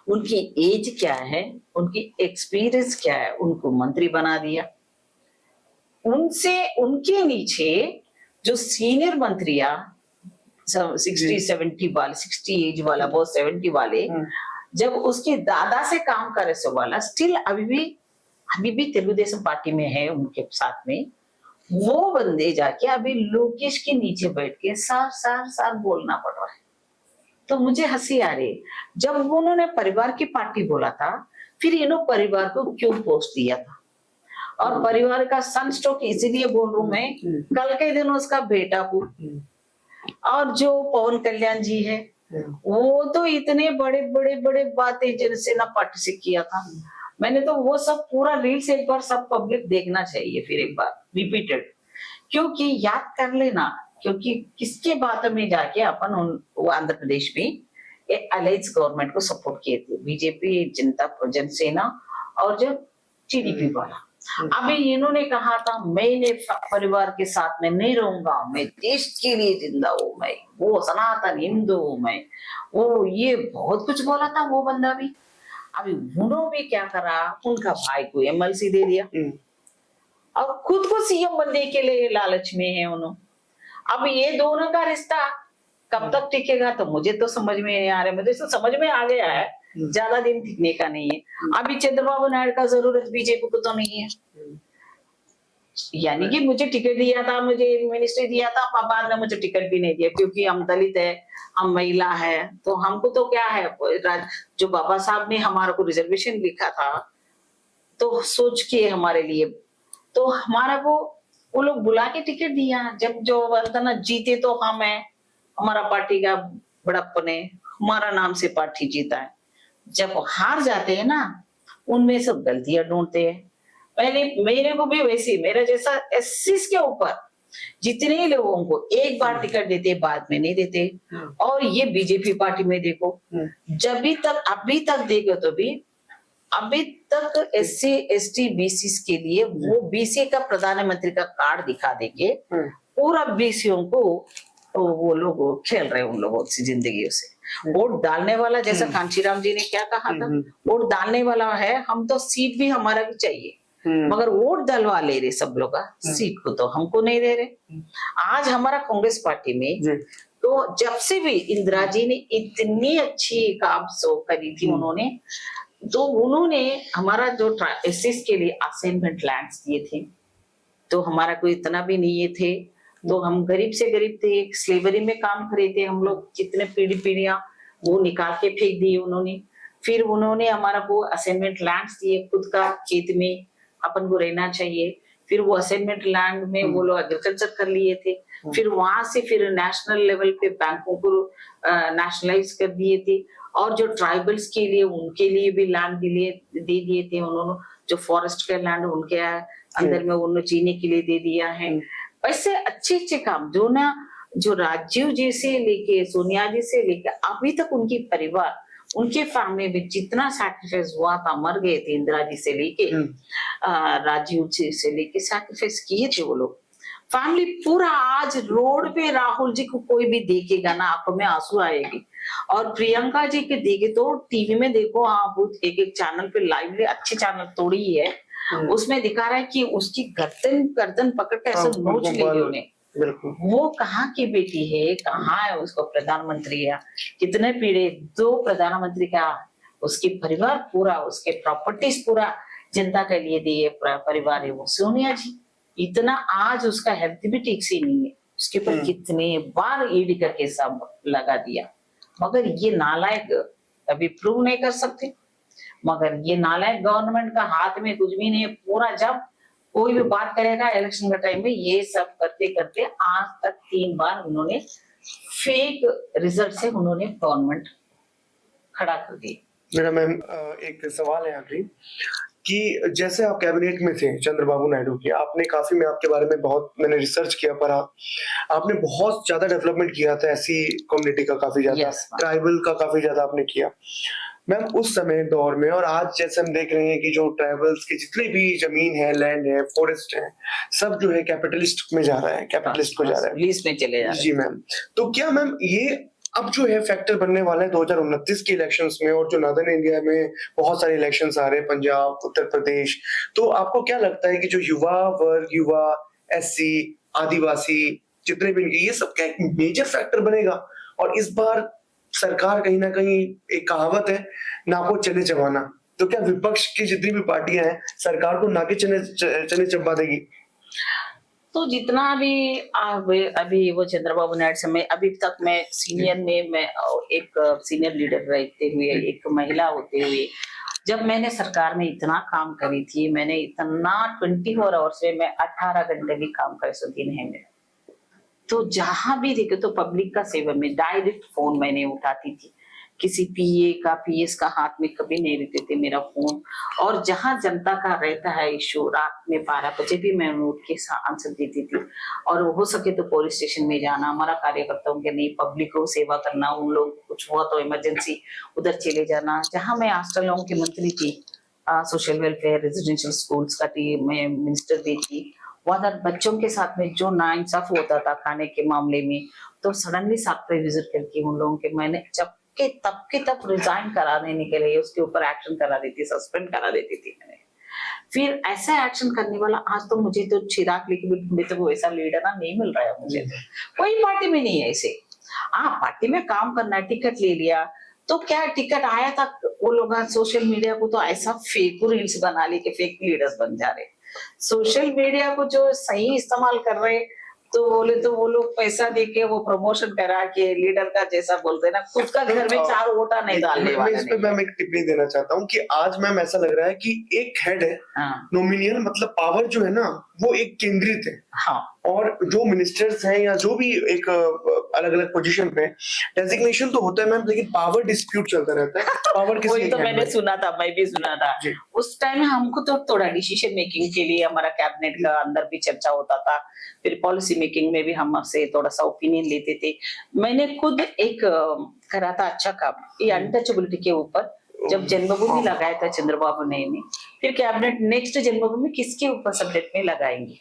Speaker 1: उनकी एज क्या है, उनकी एक्सपीरियंस क्या है, उनको मंत्री बना दिया। उनके नीचे जो सीनियर मंत्रियां 60 वाले, 60 एज वाला, बहुत 70 वाले, जब उसके दादा से काम करे सो वाला स्टिल अभी भी तेलुगुदेशम पार्टी में है उनके साथ में, वो बंदे जाके अभी लोकेश के नीचे बैठ के सार बोलना पड़ रहा है। तो मुझे हंसी आ रही है। जब उन्होंने परिवार की पार्टी बोला था, फिर इन्होंने परिवार को क्यों पोस्ट दिया था? और परिवार का सनस्ट्रोक इसीलिए बोल रहा हूं मैं, कल के दिन उसका बेटा को, और जो पवन कल्याण जी है, वो तो इतने बड़े बातें जनसेना पार्टी से किया था। मैंने तो वो सब पूरा रील्स एक बार सब पब्लिक देखना चाहिए, फिर एक बार रिपीटेड, क्योंकि याद कर लेना, क्योंकि किसके बातों में जाके अपन वो आंध्र प्रदेश में अलायंस गवर्नमेंट को सपोर्ट किए थे, बीजेपी, जनसेना और जो टीडीपी वाला। अभी इन्होंने कहा था मैं परिवार के साथ में नहीं रहूंगा, मैं देश के लिए जिंदा हूँ, मैं वो सनातन हिंदू हूँ, मैं वो ये बहुत कुछ बोला था वो बंदा भी। अभी उन्होंने भी क्या करा, उनका भाई को एमएलसी दे दिया और खुद को सीएम बनने के लिए लालच में है उन्होंने। अब ये दोनों का रिश्ता कब तक टिकेगा तो मुझे तो समझ में नहीं आ रहा है। मुझे तो समझ में आ गया है ज्यादा दिन टिकने का नहीं है। अभी चंद्रबाबू नायडू का जरूरत बीजेपी को तो नहीं है, यानी कि मुझे टिकट दिया था, मुझे मिनिस्ट्री दिया था, बाद में मुझे टिकट भी नहीं दिया, क्योंकि हम दलित है, हम महिला है, तो हमको तो क्या है, जो बाबा साहब ने हमारे को रिजर्वेशन लिखा था तो सोच के हमारे लिए, तो हमारा वो लोग बुला के टिकट दिया। जब जो बोलता ना जीते तो हम है, हमारा पार्टी का बड़प्पन है, हमारा नाम से पार्टी जीता है। जब हार जाते हैं ना, उनमें सब गलतियां ढूंढते हैं। पहले मेरे को भी वैसे, मेरा जैसा एससीस के ऊपर जितने लोगों को एक बार टिकट देते, बाद में नहीं देते। और ये बीजेपी पार्टी में देखो, जब भी तक अभी तक देखो तो भी अभी तक एससी एसटी बीसी के लिए वो बीसी का प्रधानमंत्री का कार्ड दिखा देके पूरा बीसीओ को वो लोग खेल रहे हैं उन लोगों से जिंदगी से। वोट डालने वाला, जैसा कांचीराम जी ने क्या कहा था, वोट डालने वाला है, हम तो सीट भी हमारा भी चाहिए, मगर वोट डलवा ले रहे सब लोग, सीट को तो हमको नहीं दे रहे। आज हमारा कांग्रेस पार्टी में तो जब से भी इंदिरा जी ने इतनी अच्छी काम करी थी उन्होंने, तो उन्होंने हमारा जो एससीस के लिए असाइनमेंट लैंड्स दिए थे, तो हमारा कोई इतना भी नहीं थे, तो हम गरीब से गरीब थे, स्लेवरी में काम करे थे हम लोग, जितने पीढ़ियां वो निकाल के फेंक दिए उन्होंने। फिर उन्होंने हमारा को असाइनमेंट लैंड्स दिए, खुद का खेत में अपन को रहना चाहिए। फिर वो असाइनमेंट लैंड में वो लोग एग्रीकल्चर कर लिए थे। फिर वहां से फिर नेशनल लेवल पे बैंकों को नेशनलाइज कर दिए थे, और जो ट्राइबल्स के लिए उनके लिए भी लैंड दे दिए थे उन्होंने, जो फॉरेस्ट का लैंड उनके अंदर में उन्होंने जीने के लिए दे दिया है। ऐसे अच्छे अच्छे काम जो ना, जो राजीव जी से लेके सोनिया जी से लेके अभी तक उनकी परिवार, उनके फैमिली में जितना सैक्रिफाइस हुआ था, मर गए थे इंदिरा जी से लेके राजीव जी से लेके सैक्रिफाइस किए थे वो लोग। फैमिली पूरा आज रोड पे राहुल जी को कोई भी देखेगा ना, आंखों में आंसू आएगी। और प्रियंका जी के देखे तो टीवी में देखो आप, एक एक चैनल पे लाइव, अच्छे चैनल थोड़ी ही है, उसमें दिखा रहा है कि उसकी गर्दन गर्दन पकड़ के ऐसे नोच ली उन्हें।
Speaker 2: बिल्कुल।
Speaker 1: वो कहाँ की बेटी है, कहाँ है उसको प्रधानमंत्री है, कितने पीढ़े, 2 प्रधानमंत्री का, उसकी परिवार पूरा, उसके प्रॉपर्टीज पूरा जनता के लिए दिए परिवार है वो सोनिया जी। इतना आज उसका हेल्थ भी ठीक से नहीं है, उसके ऊपर कितने बार ईडी का केस लगा दिया, मगर ये नालायक अभी प्रूव नहीं कर सकते। मगर ये नालायक गवर्नमेंट का हाथ में कुछ भी नहीं है, पूरा जब कोई भी बात करेगा इलेक्शन के टाइम में, ये सब करते करते आज तक 3 बार उन्होंने फेक रिजल्ट से उन्होंने गवर्नमेंट खड़ा कर दी।
Speaker 2: मेरा मैम एक सवाल है आखिरी कि जैसे आप कैबिनेट में थे चंद्रबाबू नायडू के, आपने काफी, मैं आपके बारे में बहुत मैंने रिसर्च किया, पढ़ा, आपने बहुत ज्यादा डेवलपमेंट किया था ऐसी कम्युनिटी का, काफी ज्यादा ट्राइबल का काफी ज्यादा आपने किया मैम उस समय दौर में। और आज जैसे हम देख रहे हैं कि जो ट्राइबल्स की जितनी भी जमीन है, लैंड है, फॉरेस्ट है, सब जो है कैपिटलिस्ट में जा रहा है, कैपिटलिस्ट को जा रहा है,
Speaker 1: लीज में चले जा रहे हैं।
Speaker 2: जी मैम, तो क्या मैम ये अब जो है फैक्टर बनने वाला है 2029 के इलेक्शंस में, और जो नॉर्दर्न इंडिया में बहुत सारे इलेक्शंस आ रहे हैं, पंजाब, उत्तर प्रदेश, तो आपको क्या लगता है कि जो युवा वर्ग, युवा, एससी, आदिवासी, जितने भी ये सब क्या एक मेजर फैक्टर बनेगा? और इस बार सरकार कहीं ना कहीं, एक कहावत है, नाको चने चबाना, तो क्या विपक्ष की जितनी भी पार्टियां हैं सरकार को नाके चने चबा देगी?
Speaker 1: तो जितना भी अभी वो चंद्रबाबू नायडू समय, अभी तक मैं सीनियर में, मैं एक सीनियर लीडर रहते हुए, एक महिला होते हुए, जब मैंने सरकार में इतना काम करी थी, मैंने इतना 24 आवर्स में मैं 18 घंटे भी काम करे सो दिन है मेरा। तो जहां भी देखे तो पब्लिक का सेवा में डायरेक्ट फोन मैंने उठाती थी, किसी पीए का, पीएस का हाथ में कभी नहीं रहते थे मेरा फोन। और जहां जनता का रहता है इशू, रात में 12 बजे भी मैं उठ के आंसर देती थी। और हो सके तो पुलिस स्टेशन में जाना, हमारा कार्यकर्ताओं के नहीं, पब्लिक को सेवा करना, उन लोग कुछ हुआ तो इमरजेंसी उधर चले जाना। जहां मैं हॉस्टलों की मंत्री थी, सोशल वेलफेयर, रेजिडेंशियल स्कूल्स का मैं मिनिस्टर भी थी, वहां बच्चों के साथ में जो नाइंसाफ होता था खाने के मामले में, तो सडनली साथ पे विजिट करके उन लोगों के मैंने जब के तब रिजाइन करा देने के लिए उसके ऊपर एक्शन करा देती, सस्पेंड करा देती थी मैंने। फिर ऐसा एक्शन करने वाला आज तो मुझे तो चिराग लेके भी ढूंढे तो वो ऐसा लीडर ना नहीं मिल रहा है मुझे, तो कोई पार्टी में नहीं है ऐसे। पार्टी में काम करना, टिकट ले लिया तो क्या टिकट आया था, वो लोग सोशल मीडिया को तो ऐसा फेक रील्स बना ली कि फेक लीडर्स बन जा रहे। सोशल मीडिया को जो सही इस्तेमाल कर रहे तो बोले तो वो लोग पैसा देके वो प्रमोशन करा के लीडर का जैसा बोलते हैं ना, खुद का घर में 4 वोटा नहीं डालने वाले।
Speaker 2: मैं इस पे मैम एक टिप्पणी देना चाहता हूँ कि आज मैम ऐसा लग रहा है कि एक हेड है, नोमिनियल, मतलब पावर जो है ना वो एक केंद्रित है। हाँ। और जो मिनिस्टर्स हैं या जो भी एक अलग अलग पोजीशन पे डेजिग्नेशन तो होता है मैम, लेकिन पावर डिस्प्यूट चलता रहता है। पावर किसकी?
Speaker 1: तो मैंने सुना था, मैं भी सुना था उस टाइम हमको तो थोड़ा डिसीजन मेकिंग के लिए हमारा कैबिनेट का अंदर भी चर्चा होता था, फिर पॉलिसी मेकिंग में भी हम आपसे थोड़ा सा ओपिनियन लेते थे। मैंने खुद एक करा था अच्छा काम, ये अनटचेबिलिटी के ऊपर, जब जन्मभूमि लगाया था चंद्रबाबू नायडू ने, फिर कैबिनेट नेक्स्ट जन्मभूमि किसके ऊपर सब्जेक्ट में लगाएंगे,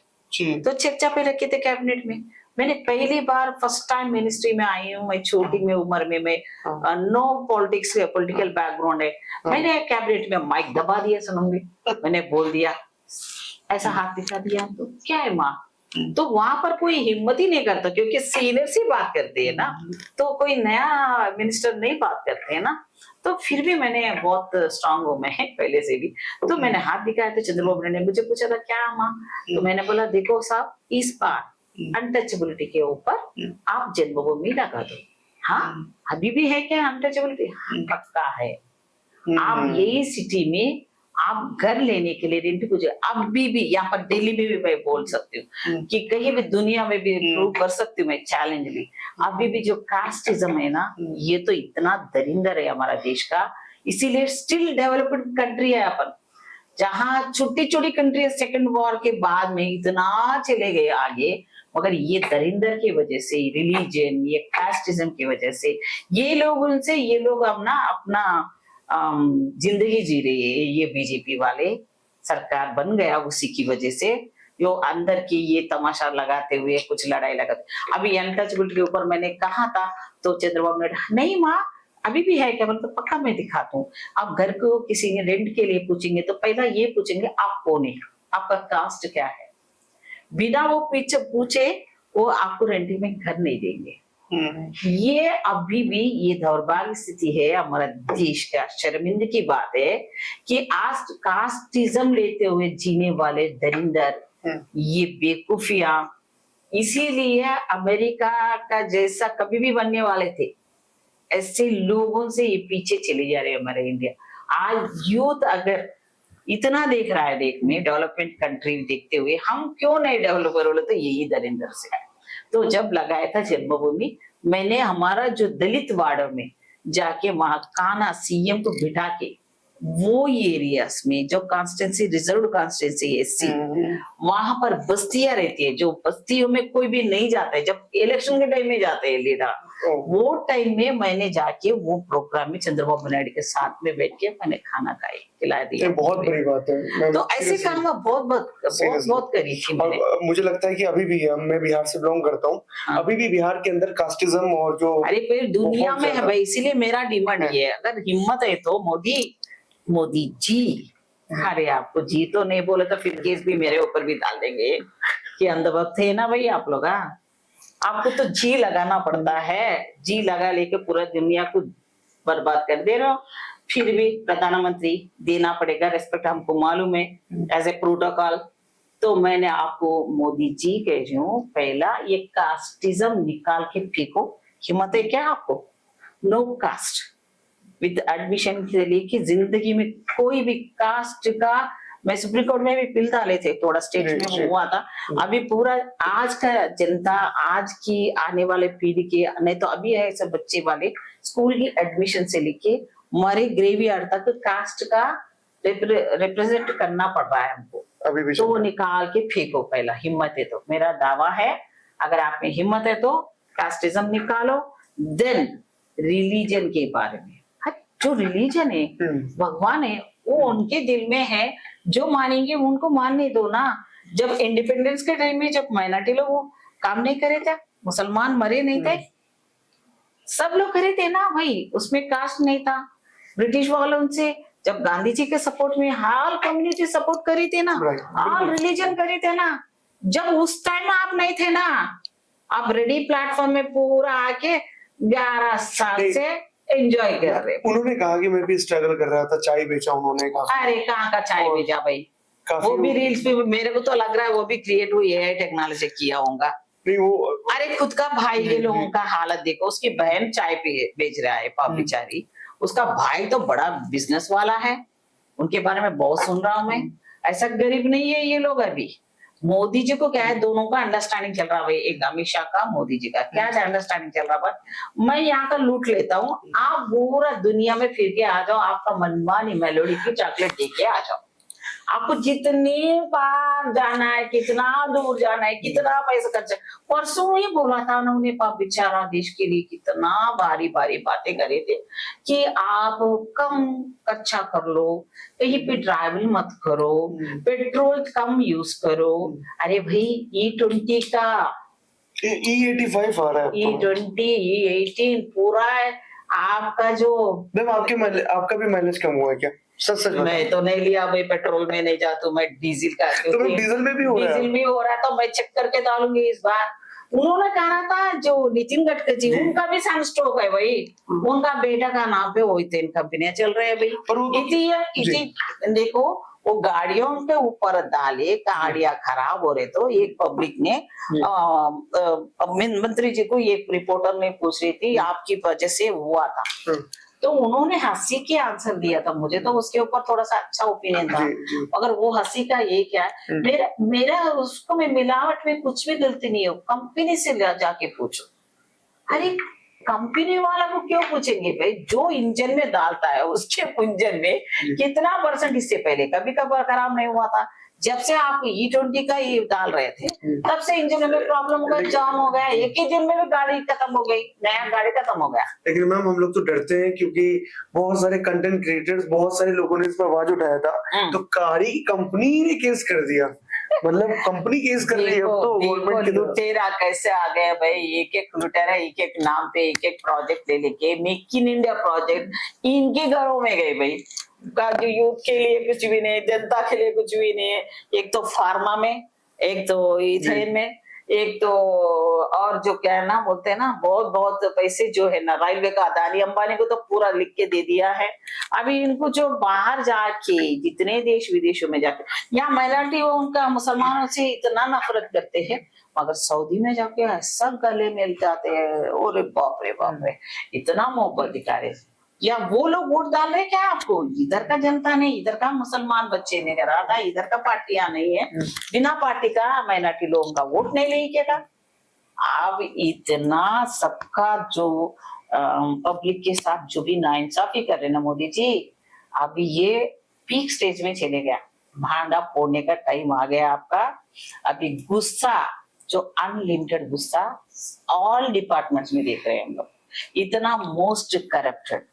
Speaker 1: तो चर्चा पे रखे थे कैबिनेट में। मैंने पहली बार फर्स्ट टाइम मिनिस्ट्री में आई हूँ, मैं छोटी में उम्र में, मैं नो पॉलिटिक्स पॉलिटिकल बैकग्राउंड है, मैंने कैबिनेट में माइक दबा दिया सुनूंगी, मैंने बोल दिया, ऐसा हाथ दिखा दिया, तो क्या है माँ, तो वहां पर कोई हिम्मत ही नहीं करता, क्योंकि सीनियर से बात करते हैं ना, तो कोई नया मिनिस्टर नहीं बात करते हैं ना। तो फिर भी मैंने बहुत स्ट्रांग हूँ मैं पहले से भी, तो मैंने हाथ दिखाया था। चंद्रबाबू नायडू ने मुझे पूछा था क्या माँ, तो मैंने बोला देखो साहब, इस बार अनटचेबिलिटी के ऊपर आप जन्मभूमि लगा दो। हाँ, अभी भी है क्या अनटचेबिलिटी? पक्का है। आप यही सिटी में आप घर लेने के लिए रेंट को, अभी भी यहाँ पर दिल्ली में भी मैं बोल सकती हूँ कि कहीं भी दुनिया में भी प्रूव कर सकती हूँ मैं, चैलेंज भी, अभी भी जो कास्टिज्म है ना, ये तो इतना दरिंदर है हमारा देश का, इसीलिए स्टिल डेवलप्ड कंट्री है अपन, जहाँ छोटी छोटी कंट्री सेकंड वॉर के बाद में इतना चले गए आगे, मगर ये दरिंदर की वजह से, रिलीजन, ये कास्टिज्म की वजह से ये लोग अब ना अपना जिंदगी जी रही है। ये बीजेपी वाले सरकार बन गया उसी की वजह से, जो अंदर की ये तमाशा लगाते हुए कुछ लड़ाई लगाते। अभी अनटचेबल के ऊपर मैंने कहा था तो चंद्रबाबू नायडू, नहीं माँ अभी भी है क्या, बोले तो पक्का मैं दिखाता हूँ। आप घर को किसी ने रेंट के लिए पूछेंगे तो पहला ये पूछेंगे आप कौन है, आपका कास्ट क्या है। बिना वो पीछे पूछे वो आपको रेंट में घर नहीं देंगे। ये अभी भी ये दौर्भाग्य स्थिति है हमारा देश का। शर्मिंदगी की बात है कि आज कास्टिज्म लेते हुए जीने वाले दरिंदर, ये बेवकूफियां, इसीलिए अमेरिका का जैसा कभी भी बनने वाले थे, ऐसे लोगों से ये पीछे चले जा रहे हैं हमारे इंडिया। आज यूथ अगर इतना देख रहा है, देखने डेवलपमेंट कंट्री देखते हुए हम क्यों नहीं डेवलपर बोले तो यही दरिंदर से है। तो जब लगाया था जन्मभूमि, मैंने हमारा जो दलित वार्ड में जाके वहां काना सीएम को बिठा के वो एरियाज में जो कॉन्स्टिट्यूंसी रिजर्व कॉन्स्टिट्यूंसी एससी, वहां पर बस्तियां रहती है, जो बस्तियों में कोई भी नहीं जाता है, जब इलेक्शन के टाइम में जाते हैं लीडर, वो टाइम में मैंने जाके वो प्रोग्राम में चंद्रबाबू नायडू के साथ में बैठ के मैंने खाना खाई, खिला दिया।
Speaker 2: बहुत बड़ी बात है।
Speaker 1: तो ऐसे काम बहुत करी थी मैंने।
Speaker 2: मुझे लगता है कि अभी भी मैं बिहार से बिलोंग करता हूँ, अभी भी बिहार के अंदर कास्टिज्म और जो
Speaker 1: अरे फिर दुनिया में है भाई, इसीलिए मेरा डिमांड ये है, अगर हिम्मत है तो मोदी जी, अरे आपको जी तो नहीं बोले तो फिर केस भी मेरे ऊपर भी डाल देंगे कि अंधभक्त थे ना भाई आप लोग। आपको तो जी लगाना पड़ता है, जी लगा लेके पूरा दुनिया को बर्बाद कर दे रहे हो, फिर भी प्रधानमंत्री देना पड़ेगा रेस्पेक्ट, हमको मालूम है एज ए प्रोटोकॉल। तो मैंने आपको मोदी जी कह रही हूँ, पहला ये कास्टिज्म निकाल के फेंको। हिम्मत है क्या आपको? नो कास्ट विद एडमिशन से लेके जिंदगी में कोई भी कास्ट का, मैं सुप्रीम कोर्ट में भी बिल डाले थे, थोड़ा स्टेट में हुआ था। अभी पूरा आज का जनता, आज की आने वाले पीढ़ी के, नहीं तो अभी है सब बच्चे वाले स्कूल की एडमिशन से लेके हमारे ग्रेवयार्ड तक कास्ट का रिप्रेजेंट करना पड़ रहा है हमको। अभी भी तो निकाल के फेंको पहला, हिम्मत है तो। मेरा दावा है अगर आप में हिम्मत है तो कास्टिज्म निकालो, देन रिलीजन के बारे में। जो रिलीजन है, भगवान है, वो उनके दिल में है, जो मानेंगे उनको मानने दो ना। जब इंडिपेंडेंस के टाइम में जब माइनॉरिटी लोग काम नहीं करे थे, मुसलमान मरे नहीं थे, सब लोग करे थे ना भाई, उसमें कास्ट नहीं था। ब्रिटिश वालों से जब गांधी जी के सपोर्ट में ऑल कम्युनिटी सपोर्ट करी थी ना, ऑल रिलीजन करी थे ना। जब उस टाइम आप नहीं थे ना, आप रेडी प्लेटफॉर्म में पूरा आके 11 साल से एंजॉय कर रहे।
Speaker 2: उन्होंने कहा कि मैं भी स्ट्रगल कर रहा था, चाय बेचा उन्होंने कहा।
Speaker 1: अरे कहाँ का चाय बेचा भाई, वो भी रील्स पे, मेरे को तो लग रहा है वो भी क्रिएट हुई है, टेक्नोलॉजी किया होगा। अरे खुद का भाई के लोगों का हालत देखो, उसकी बहन चाय बेच रहा है बेचारी, उसका भाई तो बड़ा बिजनेस वाला है, उनके बारे में बहुत सुन रहा हूं मैं। ऐसा गरीब नहीं है ये लोग। अभी मोदी जी को क्या है, दोनों का अंडरस्टैंडिंग चल रहा है, एक अमित शाह का, मोदी जी का क्या अंडरस्टैंडिंग चल रहा है। मैं यहाँ का लूट लेता हूँ, आप पूरा दुनिया में फिर के आ जाओ, आपका मनमानी मेलोडी की चॉकलेट दे के आ जाओ। आपको जितने बार जाना है, कितना दूर जाना है, कितना पैसा खर्च। परसों ही बोला था उन्होंने, बेचारा देश के लिए कितना भारी भारी बातें करे थे कि आप कम कच्चा कर लो, कहीं पे ट्रैवल मत करो, पेट्रोल कम यूज करो। अरे भाई E20 का E85 आ रहा है, E20 E18 पूरा है आपका। जो मैम आपका भी माइलेज कम हुआ है क्या? सच मैं तो नहीं लिया भाई, पेट्रोल में नहीं जाता, मैं डीजल का। तो डीजल में भी हो रहा है, डीजल भी हो रहा है, तो मैं चेक करके डालूंगी इस बार। उन्होंने कहा था जो नितिन गडकरी, उनका भी सनस्ट्रोक है भाई, उनका बेटा का नाम पे वो 3 कंपनियां चल रहे हैं भाई। देखो वो गाड़ियों के ऊपर डाले, गाड़ियां खराब हो रहे, तो एक पब्लिक ने मंत्री जी को, एक रिपोर्टर ने पूछ रही थी आपकी वजह से हुआ था, तो उन्होंने हंसी के आंसर दिया था। मुझे तो उसके ऊपर थोड़ा सा अच्छा ओपिनियन था, अगर वो हंसी का ये क्या है, मेरा उसको में मिलावट में कुछ भी गलती नहीं हो, कंपनी से जाके पूछो। अरे कंपनी वाला को क्यों पूछेंगे भाई, जो इंजन में डालता है उसके इंजन में कितना % इससे पहले कभी कभार खराब नहीं हुआ था, जब से आप E20 का ये डाल रहे थे तब से इंजन में प्रॉब्लम हो गया, जाम हो गया, एक ही दिन में भी गाड़ी खत्म हो गई, नया गाड़ी खत्म हो गया।
Speaker 2: लेकिन मैम हम लोग तो डरते हैं क्योंकि बहुत सारे कंटेंट क्रिएटर्स, बहुत सारे लोगों ने इस पर आवाज उठाया था, तो गाड़ी की कंपनी ने केस कर दिया, मतलब कंपनी केस कर रही है अब तो गवर्नमेंट के द्वारा।
Speaker 1: लुटेरा कैसे आ गए भाई, एक एक लुटेरा एक एक नाम पे एक एक प्रोजेक्ट ले लेके, मेक इन इंडिया प्रोजेक्ट इनके घरों में गए भाई, का जो यूथ के लिए कुछ भी नहीं, जनता के लिए कुछ भी नहीं है। एक तो फार्मा में, एक तो इथेन में, एक तो और जो क्या है ना बोलते हैं ना, बहुत बहुत पैसे जो है ना रेलवे का, अदानी अंबानी को तो पूरा लिख के दे दिया है। अभी इनको जो बाहर जाके जितने देश विदेशों में जाके, यहाँ माइनॉरिटी वो उनका मुसलमानों से इतना नफरत करते हैं, मगर सऊदी में जाके ऐसा गले मिल जाते हैं, अरे बाप रे, इतना मोहब्बत दिखा रहे। या वो लोग वोट डाल रहे क्या आपको? इधर का जनता नहीं, इधर का मुसलमान बच्चे नहीं रहा था, इधर का पार्टियां नहीं है, बिना पार्टी का माइनॉरिटी लोगों का वोट नहीं लेके। अब इतना सबका जो पब्लिक के साथ जो भी नाइंसाफी कर रहे ना मोदी जी, अब ये पीक स्टेज में चले गया, भांडा फोड़ने का टाइम आ गया आपका। अभी गुस्सा, जो अनलिमिटेड गुस्सा ऑल डिपार्टमेंट्स में देख रहे हैं हम लोग, इतना मोस्ट करप्टेड,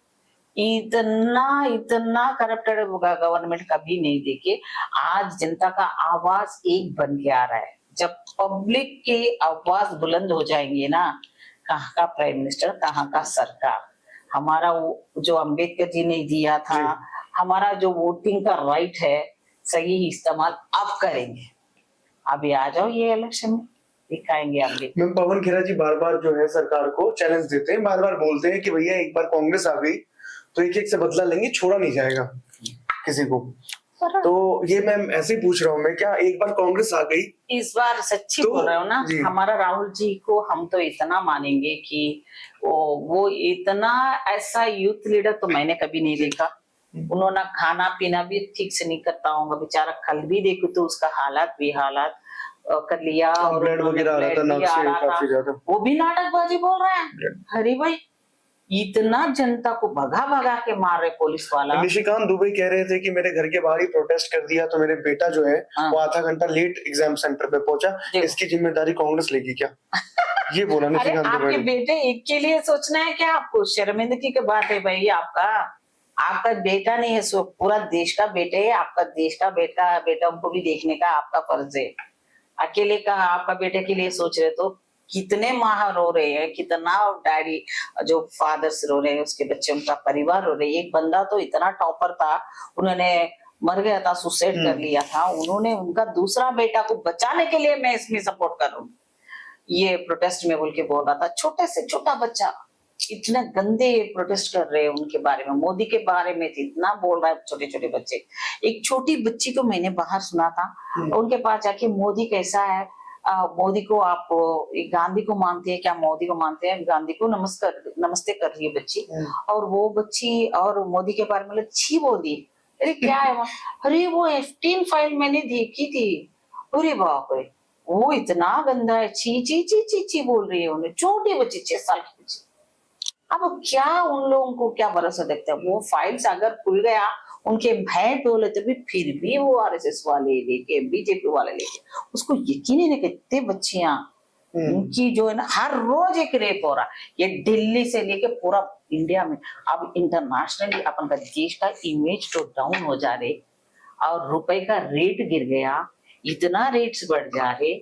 Speaker 1: इतना करप्टेड गवर्नमेंट कभी नहीं देखे। आज जनता का आवाज एक बन के आ रहा है, जब पब्लिक की आवाज बुलंद हो जाएंगे ना, कहाँ का प्राइम मिनिस्टर, कहाँ का सरकार, हमारा वो जो अम्बेडकर जी ने दिया था, हमारा जो वोटिंग का राइट है, सही इस्तेमाल अब करेंगे। अभी आ जाओ ये इलेक्शन में, दिखाएंगे अभी।
Speaker 2: मैम पवन खेरा जी बार बार जो है सरकार को चैलेंज देते हैं, बार बार बोलते हैं कि भैया एक बार कांग्रेस आ गई तो एक एक से बदला लेंगे, छोड़ा नहीं जाएगा किसी को। तो ये मैं ऐसे ही पूछ रहा हूँ, मैं क्या एक बार कांग्रेस आ गई
Speaker 1: इस बार सच्ची
Speaker 2: तो,
Speaker 1: बोल रहे हो ना, हमारा राहुल जी को हम तो इतना मानेंगे कि वो इतना ऐसा यूथ लीडर तो मैंने कभी नहीं देखा। उन्होंने खाना पीना भी ठीक से नहीं करता होगा बेचारा, कल भी देखो तो उसका हालात कर लिया, और
Speaker 2: ब्लड वगैरह आ रहा था नाक से काफी ज्यादा,
Speaker 1: वो भी नाटकबाजी बोल रहे हैं। अरे भाई, इतना जनता को भगा भगा के मार रहे पुलिस वाला।
Speaker 2: निशिकांत दुबे कह रहे थे कि मेरे घर के बाहर ही प्रोटेस्ट कर दिया तो मेरे बेटा जो है वो आधा घंटा लेट एग्जाम सेंटर पे पहुंचा, इसकी जिम्मेदारी कांग्रेस लेगी क्या? ये बोला निशिकांत दुबे।
Speaker 1: आपके बेटे एक के लिए सोचना है क्या आपको? शर्मिंदगी की बात है भाई, आपका बेटा नहीं है, सो पूरा देश का बेटे है, आपका देश का बेटा उनको भी देखने का आपका फर्ज है। अकेले का आपका बेटे के लिए सोच रहे तो कितने माँ रो रहे हैं, कितना डैडी जो फादर्स रो रहे हैं, उसके बच्चे, उनका परिवार रो रहे हैं। एक बंदा तो इतना टॉपर था, उन्होंने मर गया था, सुसाइड कर लिया था, उन्होंने उनका दूसरा बेटा को बचाने के लिए मैं इसमें सपोर्ट कर रहा हूँ, ये प्रोटेस्ट में बोल के बोल रहा था। छोटे से छोटा बच्चा इतने गंदे प्रोटेस्ट कर रहे हैं उनके बारे में, मोदी के बारे में इतना बोल रहा है, छोटे छोटे बच्चे। एक छोटी बच्ची को मैंने बाहर सुना था, उनके पास जाके मोदी कैसा है, मोदी को आप गांधी को मानते हैं क्या, मोदी को मानते हैं, गांधी को नमस्ते कर रही है बच्ची, और वो बच्ची और मोदी के बारे में छी बोली। अरे क्या है वहाँ, अरे वो F-18 फाइल मैंने देखी थी, अरे बाप रे, वो इतना गंदा है, ची ची ची ची ची बोल रही है उन्हें, छोटी बच्ची 6 साल की बच्ची। अब क्या उन लोगों को क्या भरोसा देखता है, वो फाइल्स अगर खुल गया, उनके भय टोले तो भी फिर भी वो RSS वाले लेके, बीजेपी वाले लेके, उसको यकीन ही नहीं कि इतने बच्चियां उनकी जो है ना, हर रोज एक रेप हो रहा, ये दिल्ली से लेके पूरा इंडिया में। अब इंटरनेशनली अपन का देश का इमेज तो डाउन हो जा रहे, और रुपए का रेट गिर गया, इतना रेट्स बढ़ जा रहे,